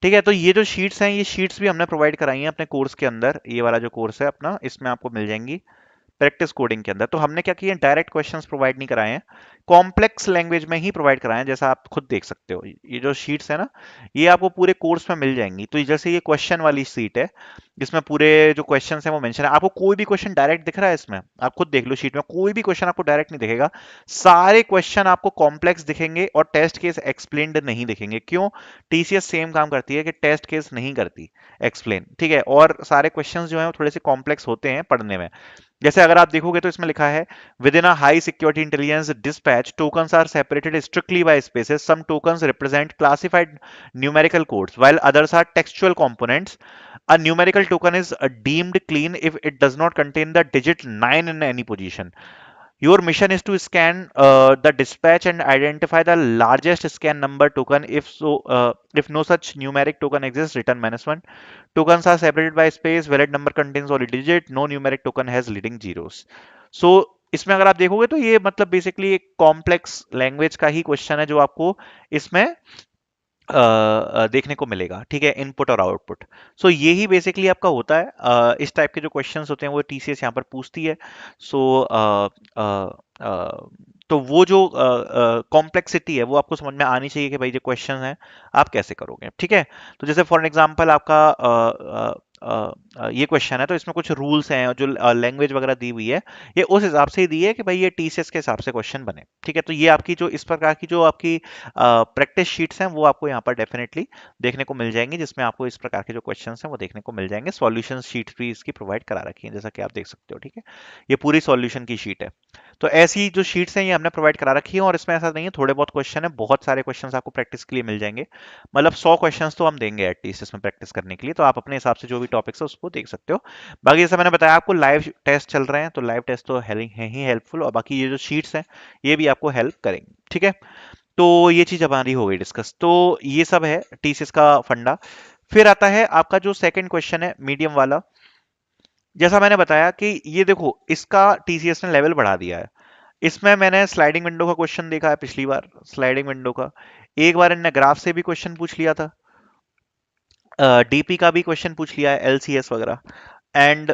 ठीक है, तो ये जो शीट्स हैं, ये शीट्स भी हमने प्रोवाइड कराई हैं अपने कोर्स के अंदर। ये वाला जो कोर्स है अपना, इसमें आपको मिल जाएंगी प्रैक्टिस कोडिंग के अंदर। तो हमने क्या किया, डायरेक्ट क्वेश्चंस प्रोवाइड नहीं कराए हैं, कॉम्प्लेक्स लैंग्वेज में ही प्रोवाइड कराए हैं, जैसा आप खुद देख सकते हो। ये जो शीट्स है ना, ये आपको पूरे कोर्स में मिल जाएंगी। तो जैसे ये क्वेश्चन वाली शीट है, जिसमें पूरे जो क्वेश्चंस हैं वो मेंशन है। आपको कोई भी क्वेश्चन डायरेक्ट दिख रहा है इसमें, आप खुद देख लो शीट में, कोई भी क्वेश्चन आपको डायरेक्ट नहीं दिखेगा। सारे क्वेश्चन आपको कॉम्प्लेक्स दिखेंगे और टेस्ट केस एक्सप्लेन्ड नहीं दिखेंगे। क्यों, टीसीएस सेम काम करती है कि टेस्ट केस नहीं करती एक्सप्लेन। ठीक है, और सारे क्वेश्चंस जो हैं वो थोड़े से कॉम्प्लेक्स होते हैं पढ़ने में। जैसे अगर आप देखोगे तो इसमें लिखा है, within a high security intelligence dispatch tokens are separated strictly by spaces, some tokens represent classified numerical codes while others are textual components. A numerical token is deemed clean if it does not contain the digit 9 in any position. Your mission is to scan the dispatch and identify the largest scan number token. If no such numeric token exists, return -1. Tokens are separated by space. Valid number contains only digit. No numeric token has leading zeros. So इसमें अगर आप देखोगे तो ये मतलब बेसिकली एक कॉम्प्लेक्स लैंग्वेज का ही क्वेश्चन है जो आपको इसमें देखने को मिलेगा। ठीक है, इनपुट और आउटपुट। सो यही बेसिकली आपका होता है। इस टाइप के जो क्वेश्चंस होते हैं वो टीसीएस यहाँ पर पूछती है। सो तो वो जो कॉम्प्लेक्सिटी है वो आपको समझ में आनी चाहिए कि भाई जो क्वेश्चन है आप कैसे करोगे। ठीक है, तो जैसे फॉर एग्जांपल आपका ये क्वेश्चन है तो इसमें कुछ रूल्स हैं, जो लैंग्वेज वगैरह दी हुई है ये उस हिसाब से ही दी है कि भाई ये टीसीएस के हिसाब से क्वेश्चन बने। ठीक है, तो ये आपकी जो इस प्रकार की जो आपकी प्रैक्टिस शीट्स हैं वो आपको यहाँ पर डेफिनेटली देखने को मिल जाएंगी, जिसमें आपको इस प्रकार के जो क्वेश्चन हैं वो देखने को मिल जाएंगे। सॉल्यूशन शीट भी इसकी प्रोवाइड करा रखी है, जैसा कि आप देख सकते हो। ठीक है, ये पूरी सॉल्यूशन की शीट है। तो ऐसी जो शीट्स हैं ये हमने प्रोवाइड करा रखी है, और इसमें ऐसा नहीं है थोड़े बहुत क्वेश्चन है, बहुत सारे क्वेश्चन आपको प्रैक्टिस के लिए मिल जाएंगे। मतलब 100 क्वेश्चंस तो हम देंगे एटलीस्ट इसमें प्रैक्टिस करने के लिए, तो आप अपने हिसाब से जो भी टॉपिक्स है उसको देख सकते हो। बाकी जैसा मैंने बताया आपको लाइव टेस्ट चल रहे हैं, तो लाइव टेस्ट तो है ही हेल्पफुल, और बाकी ये जो शीट्स हैं ये भी आपको हेल्प करेंगे। ठीक है, तो ये चीज हमारी हो गई डिस्कस। तो ये सब है टीसीएस का फंडा। फिर आता है आपका जो सेकंड क्वेश्चन है मीडियम वाला। जैसा मैंने बताया कि ये देखो इसका टीसीएस ने लेवल बढ़ा दिया है। इसमें मैंने स्लाइडिंग विंडो का क्वेश्चन देखा है पिछली बार, स्लाइडिंग विंडो का। एक बार इनने ग्राफ से भी क्वेश्चन पूछ लिया था, डीपी का भी क्वेश्चन पूछ लिया है, एलसीएस वगैरह, एंड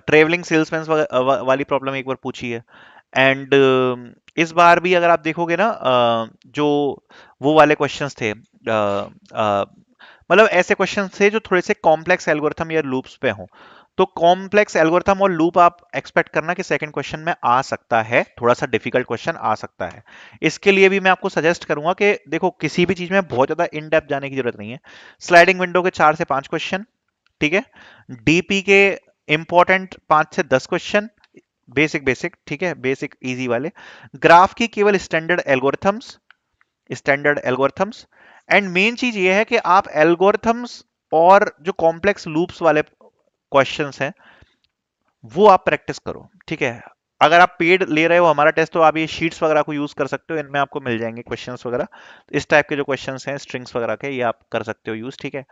ट्रेवलिंग सेल्समैन वाली प्रॉब्लम एक बार पूछी है। एंड इस बार भी अगर आप देखोगे ना, जो वो वाले क्वेश्चंस थे, मतलब ऐसे क्वेश्चंस थे जो थोड़े से कॉम्प्लेक्स एल्गोरिथम या लूप्स पे हों। तो कॉम्प्लेक्स एल्गोरिथम और लूप आप एक्सपेक्ट करना कि सेकंड क्वेश्चन में आ सकता है, थोड़ा सा डिफिकल्ट क्वेश्चन आ सकता है। इसके लिए भी मैं आपको सजेस्ट करूंगा कि देखो किसी भी चीज में बहुत ज्यादा इन डेप्थ जाने की जरूरत नहीं है। स्लाइडिंग विंडो के 4 से 5 क्वेश्चन, ठीक है। डीपी के इंपॉर्टेंट 5 से 10 क्वेश्चन, बेसिक बेसिक, ठीक है, बेसिक इजी वाले। ग्राफ की केवल स्टैंडर्ड एल्गोरिथम्स। एंड मेन चीज ये है कि आप एल्गोरिथम्स और जो कॉम्प्लेक्स लूप्स वाले क्वेश्चंस हैं वो आप प्रैक्टिस करो। ठीक है, अगर आप पेड ले रहे हो हमारा टेस्ट, तो आप ये शीट्स वगैरह को यूज कर सकते हो, इनमें आपको मिल जाएंगे क्वेश्चंस वगैरह। इस टाइप के जो क्वेश्चंस हैं स्ट्रिंग्स वगैरह के, ये आप कर सकते हो यूज। ठीक है,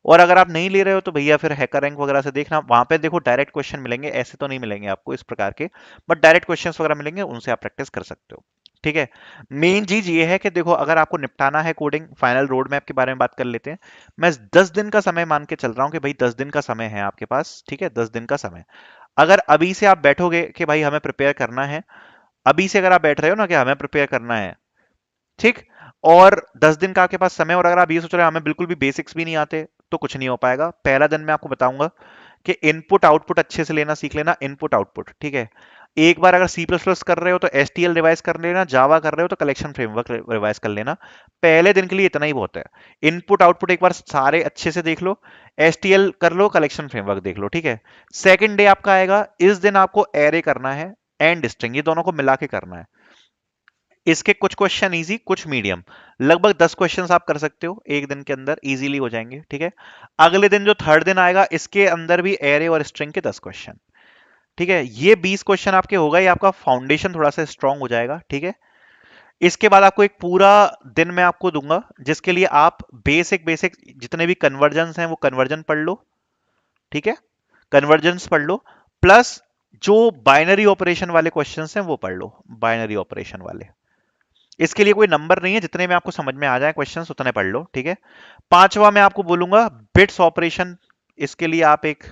और अगर आप नहीं ले रहे हो तो भैया फिर हैकर रैंक वगैरह से देखना, वहां पे देखो डायरेक्ट क्वेश्चन मिलेंगे, ऐसे तो नहीं मिलेंगे आपको इस प्रकार के, बट डायरेक्ट क्वेश्चंस वगैरह मिलेंगे, उनसे आप प्रैक्टिस कर सकते हो। ठीक है, मेन चीज ये है कि देखो अगर आपको निपटाना है कोडिंग, फाइनल रोड मैप के बारे में बात कर लेते हैं। मैं 10 दिन का समय मान के चल रहा हूँ कि भाई 10 दिन का समय है आपके पास। ठीक है, 10 दिन का समय। अगर अभी से आप बैठोगे कि भाई हमें प्रिपेयर करना है, अभी से अगर आप बैठ रहे हो ना कि हमें प्रिपेयर करना है, ठीक, और 10 दिन का आपके पास समय, और अगर आप ये सोच रहे हो हमें बिल्कुल भी बेसिक्स भी नहीं आते, तो कुछ नहीं हो पाएगा। पहला दिन मैं आपको बताऊंगा कि इनपुट आउटपुट अच्छे से लेना सीख लेना, इनपुट आउटपुट। ठीक है, एक बार अगर सी प्लस प्लस कर रहे हो तो एसटीएल रिवाइज कर लेना, जावा कर रहे हो तो कलेक्शन फ्रेमवर्क रिवाइज कर लेना। पहले दिन के लिए इतना ही बहुत है। इनपुट आउटपुट एक बार सारे अच्छे से देख लो, एसटीएल कर लो, कलेक्शन फ्रेमवर्क देख लो। ठीक है, सेकंड डे आपका आएगा, इस दिन आपको एरे करना है एंड स्ट्रिंग, ये दोनों को मिला के करना है। इसके कुछ क्वेश्चन इजी, कुछ मीडियम, लगभग 10 क्वेश्चंस आप कर सकते हो एक दिन के अंदर, इजीली हो जाएंगे। ठीक है, अगले दिन जो थर्ड दिन आएगा इसके अंदर भी एरे और स्ट्रिंग के 10 क्वेश्चन। ठीक है, ये 20 क्वेश्चन आपके हो गए, आपका फाउंडेशन थोड़ा सा स्ट्रांग हो जाएगा। ठीक है, इसके बाद आपको एक पूरा दिन मैं आपको दूंगा जिसके लिए आप बेसिक बेसिक जितने भी कन्वर्जन्स हैं वो कन्वर्जन पढ़ लो। ठीक है, कन्वर्जन्स पढ़ लो, प्लस जो बाइनरी ऑपरेशन वाले क्वेश्चंस हैं वो पढ़ लो, बाइनरी ऑपरेशन वाले। इसके लिए कोई नंबर नहीं है, जितने में आपको समझ में आ जाए क्वेश्चंस उतने पढ़ लो। ठीक है, पांचवा मैं आपको बोलूंगा बिट्स ऑपरेशन। इसके लिए आप एक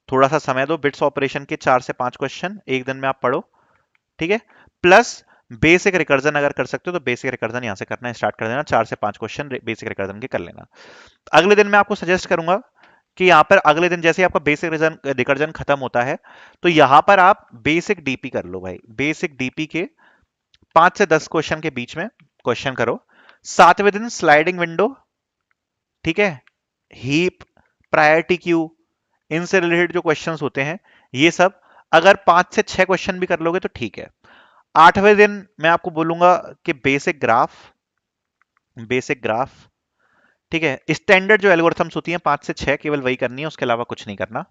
थोड़ा सा समय दो, बिट्स ऑपरेशन के 4 से 5 क्वेश्चन एक दिन में आप पढ़ो। ठीक है, प्लस बेसिक रिकर्जन अगर कर सकते हो तो बेसिक रिकर्जन यहां से करना स्टार्ट कर देना, 4 से 5 क्वेश्चन बेसिक रिकर्जन के कर लेना। अगले दिन मैं आपको सजेस्ट करूंगा कि यहां पर अगले दिन जैसे आपका बेसिक रिकर्जन खत्म होता है, तो यहां पर आप बेसिक डीपी कर लो भाई। बेसिक डीपी के 5 से 10 क्वेश्चन के बीच में क्वेश्चन करो। सातवें दिन स्लाइडिंग विंडो, ठीक है, हीप, प्रायोरिटी क्यू, इनसे रिलेटेड जो क्वेश्चंस होते हैं ये सब, अगर 5 से 6 क्वेश्चन भी कर लोगे तो ठीक है। आठवें दिन मैं आपको बोलूंगा कि बेसिक ग्राफ, बेसिक ग्राफ, ठीक है, स्टैंडर्ड जो एल्गोरिथम्स होती हैं 5 से 6 केवल वही करनी है, उसके अलावा कुछ नहीं करना।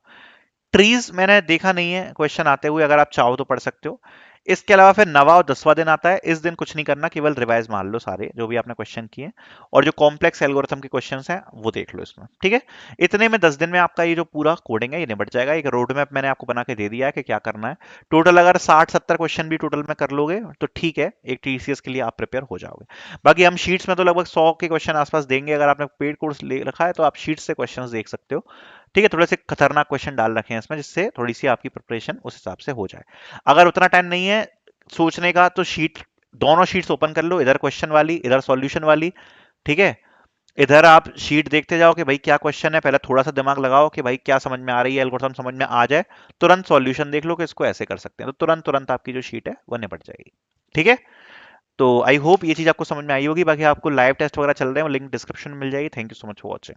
ट्रीज मैंने देखा नहीं है क्वेश्चन आते हुए, अगर आप चाहो तो पढ़ सकते हो। इसके अलावा फिर 9वां और 10वां दिन आता है, इस दिन कुछ नहीं करना, केवल रिवाइज मार लो सारे जो भी आपने क्वेश्चन किए, और जो कॉम्प्लेक्स एल्गोरिथम के क्वेश्चंस हैं वो देख लो इसमें। ठीक है, इतने में 10 दिन में आपका ये जो पूरा कोडिंग है ये निपट जाएगा। एक रोड मैप मैंने आपको बना के दे दिया है कि क्या करना है। टोटल अगर 60-70 क्वेश्चन भी टोटल में कर लोगे तो ठीक है, एक टीसीएस के लिए आप प्रिपेयर हो जाओगे। बाकी हम शीट्स में तो लगभग 100 के क्वेश्चन आसपास देंगे, अगर आपने पेड कोर्स ले रखा है तो आप शीट्स से क्वेश्चन देख सकते हो। ठीक है, थोड़े से खतरनाक क्वेश्चन डाल रखे हैं इसमें, जिससे थोड़ी सी आपकी प्रिपरेशन उस हिसाब से हो जाए। अगर उतना टाइम नहीं है सोचने का तो शीट, दोनों शीट्स ओपन कर लो, इधर क्वेश्चन वाली इधर सॉल्यूशन वाली। ठीक है, इधर आप शीट देखते जाओ कि भाई क्या क्वेश्चन है, पहले थोड़ा सा दिमाग लगाओ कि भाई क्या समझ में आ रही है, एल्गोरिथम समझ में आ जाए, तुरंत सॉल्यूशन देख लो कि इसको ऐसे कर सकते हैं, तो तुरंत तुरंत आपकी जो शीट है वो निपट जाएगी। ठीक है, तो आई होप ये चीज आपको समझ में आई होगी। बाकी आपको लाइव टेस्ट वगैरह चल रहे हैं, लिंक डिस्क्रिप्शन में मिल जाएगी। Thank you so much for watching.